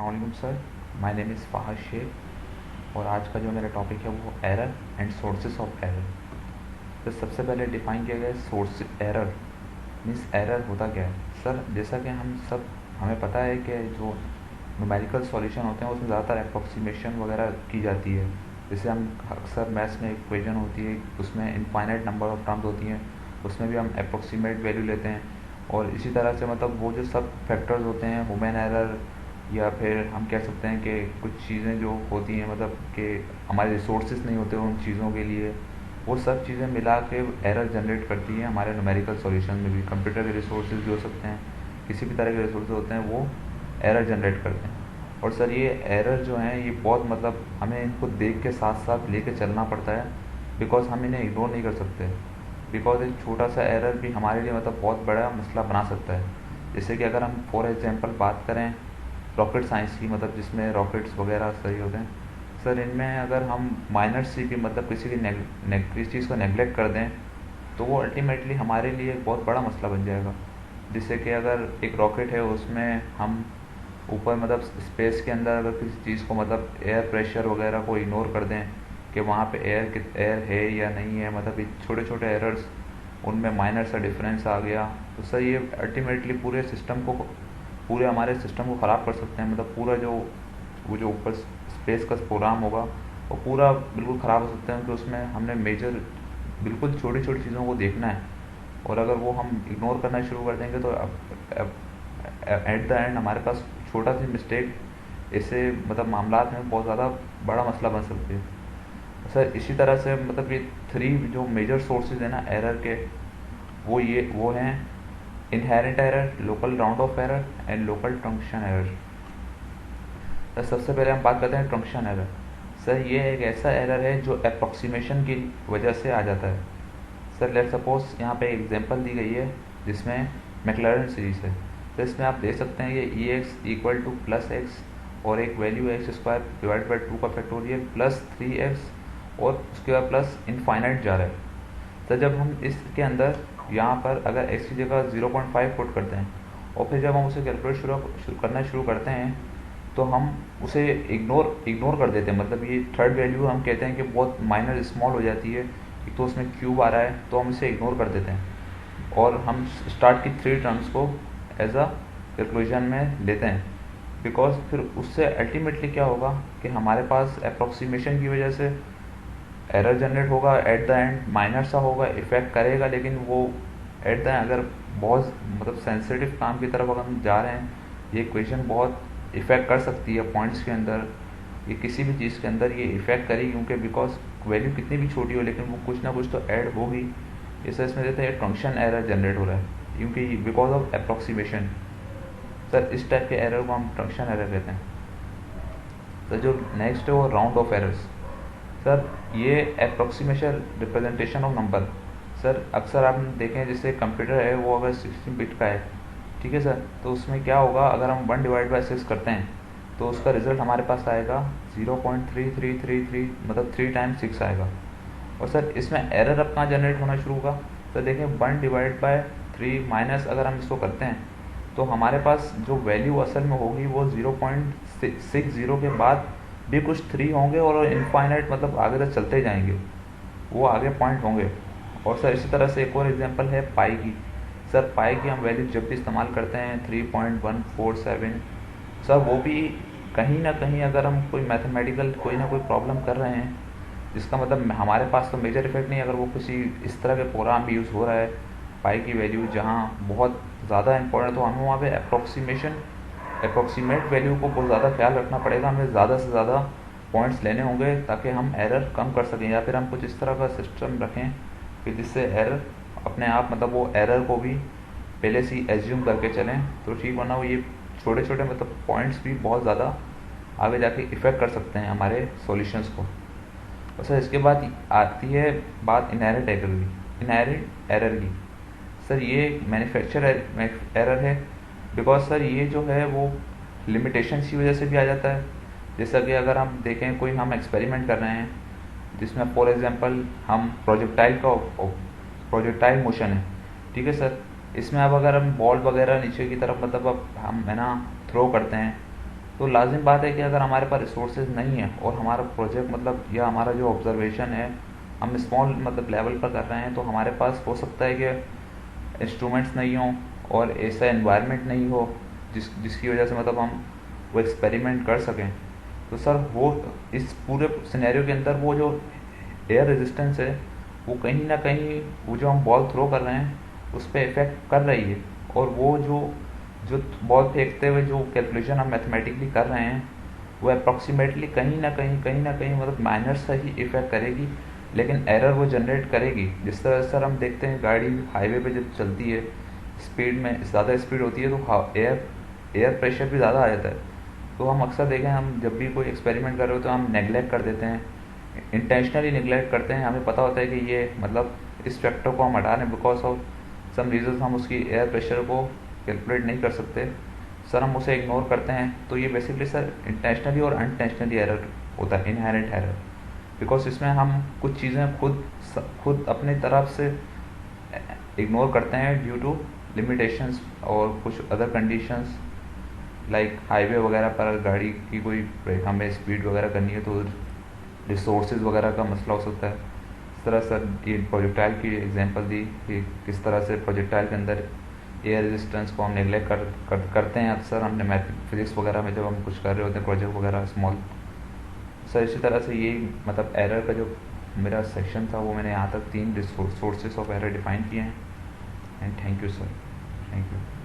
अस्सलाम sir, my name is Fahad Shaikh और आज का जो मेरा टॉपिक है वो error and sources of error. तो सबसे पहले डिफ़ाइन किया गया है सोर्स एरर मीन्स एरर होता क्या है। सर जैसा कि हमें पता है कि जो न्यूमेरिकल सॉल्यूशन होते हैं उसमें ज़्यादातर अप्रॉक्सीमेशन वगैरह की जाती है। जैसे हम अक्सर मैथ्स में इक्वेशन होती है, उसमें इनफाइनाइट नंबर ऑफ टर्म्स होती हैं, उसमें भी हम अप्रॉक्सीमेट वैल्यू लेते हैं। और इसी तरह से मतलब वो जो सब फैक्टर्स होते हैं, ह्यूमन एरर, या फिर हम कह सकते हैं कि कुछ चीज़ें जो होती हैं मतलब कि हमारे रिसोर्सेज नहीं होते उन चीज़ों के लिए, वो सब चीज़ें मिला के एरर जनरेट करती हैं। हमारे न्यूमेरिकल सॉल्यूशन में भी कंप्यूटर के रिसोर्सेज भी हो सकते हैं, किसी भी तरह के रिसोर्सेज होते हैं, वो एरर जनरेट करते हैं। और सर ये एरर जो हैं ये बहुत मतलब हमें इनको देख के साथ साथ लेके चलना पड़ता है, बिकॉज हम इन्हें इग्नोर नहीं कर सकते। बिकॉज एक छोटा सा एरर भी हमारे लिए मतलब बहुत बड़ा मसला बना सकता है। जैसे कि अगर हम फॉर एग्जांपल बात करें रॉकेट साइंस की, मतलब जिसमें रॉकेट्स वगैरह सही होते हैं, सर इनमें अगर हम माइनर सी भी मतलब किसी चीज़ को नेगलेक्ट कर दें तो वो अल्टीमेटली हमारे लिए एक बहुत बड़ा मसला बन जाएगा। जिससे कि अगर एक रॉकेट है उसमें हम ऊपर मतलब स्पेस के अंदर अगर किसी चीज़ को मतलब एयर प्रेशर वगैरह को इग्नोर कर दें कि वहाँ पे एयर है या नहीं है, मतलब ये छोटे छोटे एरर्स, उनमें माइनर सा डिफरेंस आ गया, तो सर ये अल्टीमेटली पूरे हमारे सिस्टम को ख़राब कर सकते हैं। मतलब पूरा जो वो जो ऊपर स्पेस का प्रोग्राम होगा वो पूरा बिल्कुल ख़राब हो सकता है, क्योंकि उसमें हमने मेजर बिल्कुल छोटी छोटी चीज़ों को देखना है, और अगर वो हम इग्नोर करना शुरू कर देंगे तो एट द एंड हमारे पास छोटा सी मिस्टेक ऐसे मतलब मामलात में बहुत ज़्यादा बड़ा मसला बन सकती है। सर इसी तरह से मतलब ये थ्री जो मेजर सोर्सेज हैं ना एरर के, वो हैं inherent error, local round off error and local truncation error. Sir सबसे पहले हम बात करते हैं ट्रंक्शन एरर। सर ये एक ऐसा एरर है जो अप्रॉक्सीमेशन की वजह से आ जाता है। सर लेट सपोज यहाँ पे एग्जांपल दी गई है जिसमें मैक्लैरेन सीरीज है। तो इसमें आप देख सकते हैं ये e x equal to plus x और एक value x square divide by 2 का फैक्टोरियल प्लस 3x और उसके बाद प्लस इनफाइनाइट जा रहा है। तो जब हम इसके अंदर यहाँ पर अगर x की जगह 0.5 पुट करते हैं और फिर जब हम उसे कैलकुलेट करना शुरू करते हैं तो हम उसे इग्नोर कर देते हैं। मतलब ये थर्ड वैल्यू हम कहते हैं कि बहुत माइनर स्मॉल हो जाती है, एक तो उसमें क्यूब आ रहा है तो हम इसे इग्नोर कर देते हैं और हम स्टार्ट की 3 टर्म्स को एज अ कैलकुलेशन में लेते हैं। बिकॉज फिर उससे अल्टीमेटली क्या होगा कि हमारे पास अप्रॉक्सीमेशन की वजह से एरर जनरेट होगा, एट द एंड माइनर सा होगा, इफ़ेक्ट करेगा, लेकिन वो एट द एंड अगर बहुत मतलब सेंसिटिव काम की तरफ अगर हम जा रहे हैं, ये इक्वेशन बहुत इफ़ेक्ट कर सकती है पॉइंट्स के अंदर, ये किसी भी चीज़ के अंदर ये इफ़ेक्ट करेगी, क्योंकि बिकॉज वैल्यू कितनी भी छोटी हो लेकिन वो कुछ ना कुछ तो ऐड होगी। इसे इसमें देते हैं ट्रंक्शन एरर जनरेट हो रहा है क्योंकि बिकॉज ऑफ अप्रॉक्सीमेशन। सर इस टाइप के एरर को हम ट्रंक्शन एरर कहते हैं। तो जो नेक्स्ट है वो राउंड ऑफ एरर्स। सर ये approximation representation of number. Sir अक्सर आप देखें जैसे कंप्यूटर है वो अगर 16 बिट का है, ठीक है सर, तो उसमें क्या होगा अगर हम 1/6 करते हैं तो उसका रिज़ल्ट हमारे पास आएगा 0.3333, मतलब 3 टाइम्स 6 आएगा। और सर इसमें एरर अब कहाँ जनरेट होना शुरू होगा, तो देखें 1/3 माइनस अगर हम इसको करते हैं तो हमारे पास जो वैल्यू असल में होगी वो 0.60 के बाद भी कुछ 3 होंगे और इनफाइनाइट मतलब आगे तक चलते ही जाएंगे, वो आगे पॉइंट होंगे। और सर इसी तरह से एक और एग्जांपल है पाई की। सर पाई की हम वैल्यू जब भी इस्तेमाल करते हैं 3.147, सर वो भी कहीं ना कहीं अगर हम कोई मैथमेटिकल कोई ना कोई प्रॉब्लम कर रहे हैं जिसका मतलब हमारे पास तो मेजर इफेक्ट नहीं, अगर वो किसी इस तरह के प्रोग्राम भी यूज़ हो रहा है पाई की वैल्यू जहाँ बहुत ज़्यादा इंपॉर्टेंट, तो हमें वहाँ पे अप्रॉक्सीमेट वैल्यू को बहुत ज़्यादा ख्याल रखना पड़ेगा। हमें ज़्यादा से ज़्यादा पॉइंट्स लेने होंगे ताकि हम एरर कम कर सकें, या फिर हम कुछ इस तरह का सिस्टम रखें कि जिससे एरर अपने आप मतलब वो एरर को भी पहले से ही एज्यूम करके चलें तो ठीक, वरना वो ये छोटे छोटे मतलब पॉइंट्स भी बहुत ज़्यादा आगे जाके इफ़ेक्ट कर सकते हैं हमारे सॉल्यूशंस को। और सर इसके बाद आती है बात इनहेरेंट एरर की। सर ये मैन्युफैक्चर एरर है, बिकॉज सर ये जो है वो लिमिटेशंस की वजह से भी आ जाता है। जैसा कि अगर हम देखें कोई हम एक्सपेरिमेंट कर रहे हैं जिसमें फॉर एग्जांपल हम प्रोजेक्टाइल मोशन है, ठीक है सर, इसमें अब अगर हम बॉल वगैरह नीचे की तरफ मतलब अब हम है ना थ्रो करते हैं तो लाजिम बात है कि अगर हमारे पास रिसोर्सेज नहीं है और हमारा प्रोजेक्ट मतलब या हमारा जो ऑब्जर्वेशन है हम स्मॉल मतलब लेवल पर कर रहे हैं, तो हमारे पास हो सकता है कि इंस्ट्रूमेंट्स नहीं हों और ऐसा एनवायरनमेंट नहीं हो जिसकी वजह से मतलब हम वो एक्सपेरिमेंट कर सकें। तो सर वो इस पूरे सिनेरियो के अंदर वो जो एयर रेजिस्टेंस है वो कहीं ना कहीं वो जो हम बॉल थ्रो कर रहे हैं उस पर इफ़ेक्ट कर रही है। और वो जो जो बॉल फेंकते हुए जो कैलकुलेशन हम मैथमेटिकली कर रहे हैं वो अप्रॉक्सीमेटली कहीं ना कहीं मतलब माइनर सा ही इफ़ेक्ट करेगी, लेकिन एरर वो जनरेट करेगी। जिस तरह से सर हम देखते हैं गाड़ी हाईवे पे जब चलती है स्पीड में ज़्यादा स्पीड होती है तो एयर एयर प्रेशर भी ज़्यादा आ जाता है। तो हम अक्सर देखें हम जब भी कोई एक्सपेरिमेंट कर रहे हो तो हम नेगलेक्ट कर देते हैं, इंटेंशनली निगलेक्ट करते हैं। हमें पता होता है कि ये मतलब इस फैक्टर को हम हटा रहे हैं, बिकॉज ऑफ सम रीजन हम उसकी एयर प्रेशर को कैलकुलेट नहीं कर सकते सर, हम उसे इग्नोर करते हैं। तो ये बेसिकली सर इंटेंशनली और अनटेंशनली एरर होता है, इनहेरेंट एरर। बिकॉज इसमें हम कुछ चीज़ें खुद अपनी तरफ से इग्नोर करते हैं ड्यू टू लिमिटेशंस और कुछ अदर कंडीशंस, लाइक हाईवे वगैरह पर गाड़ी की कोई हमें स्पीड वगैरह करनी है तो रिसोर्सेज वगैरह का मसला हो सकता है। इस तरह सर ये प्रोजेक्टाइल की एग्जांपल दी कि किस तरह से प्रोजेक्टाइल के अंदर एयर रेजिस्टेंस को हम नेगलेक्ट करते हैं अक्सर। हमने मैथ फिजिक्स वगैरह में जब हम कुछ कर रहे होते हैं प्रोजेक्ट वगैरह स्मॉल। सर इसी तरह से ये मतलब एरर का जो मेरा सेक्शन था वो मैंने यहाँ तक 3 सोर्सेज ऑफ एरर डिफाइन किए हैं। And thank you sir, thank you.